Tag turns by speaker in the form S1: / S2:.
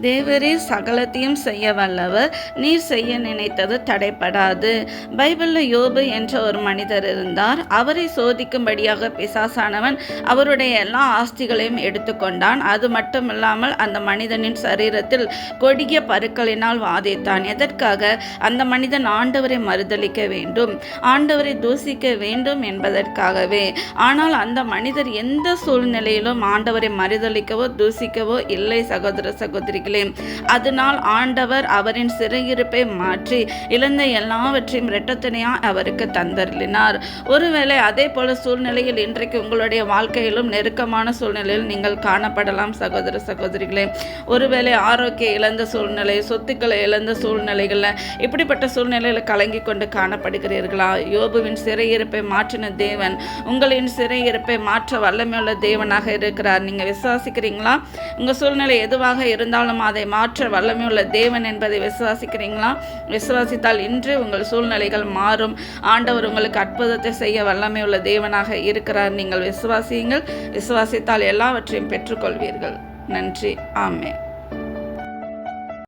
S1: தேவரீர் சகலத்தையும் செய்ய வல்லவர், நீர் செய்ய நினைத்தது தடைப்படாது. பைபிளில் யோபு என்ற ஒரு மனிதர் இருந்தார். அவரை சோதிக்கும்படியாக பிசாசானவன் அவருடைய எல்லா ஆஸ்திகளையும் எடுத்துக்கொண்டான். அது மட்டுமில்லாமல் அந்த மனிதனின் சரீரத்தில் கொடிய பருக்களினால் வாதித்தான். எதற்காக? அந்த மனிதன் ஆண்டவரை மறுதலிக்க வேண்டும், ஆண்டவரை தூசிக்க வேண்டும் என்பதற்காகவே. ஆனால் அந்த மனிதர் எந்த சூழ்நிலையிலும் ஆண்டவரை மறுதலிக்கவோ தூசிக்கவோ இல்லை. சகோதர சகோதரிகளே, அதனால் ஆண்டவர் அவரின் சிறையிருப்பை மாற்றி இழந்த எல்லாவற்றையும் இரட்டத்தனையா அவருக்கு தந்தருளினார். ஒருவேளை அதே போல சூழ்நிலையில் இன்றைக்கு உங்களுடைய வாழ்க்கையிலும் நெருக்கமான சூழ்நிலையில் நீங்கள் காணப்படலாம். சகோதர சகோதரிகளே, ஒருவேளை ஆரோக்கிய இழந்த சூழ்நிலை, சொத்துக்களை இழந்த சூழ்நிலைகளில் இப்படிப்பட்ட சூழ்நிலையில் கலங்கி கொண்டு காணப்படுகிறீர்களா? யோபுவின் சிறையிருப்பை மாற்றின தேவன் உங்களின் சிறையிருப்பை மாற்ற வல்லமையுள்ள தேவனாக இருக்கிறார். நீங்கள் விசுவாசிக்கிறீங்களா? உங்கள் சூழ்நிலை எதுவாக இருந்தாலும் அதை மாற்ற வல்லமையுள்ள தேவன் என்பதை விசுவாசிக்கிறீங்களா? விசுவாசித்தால் இன்று உங்கள் சூழ்நிலைகள் மாறும். ஆண்டவர் உங்களுக்கு அற்புதத்தை செய்ய வல்லமையுள்ள தேவனாக இருக்கிறார். நீங்கள் விசுவாசியுங்கள். விசுவாசித்தால் எல்லாவற்றையும் பெற்றுக்கொள்வீர்கள். நன்றி. ஆமென்.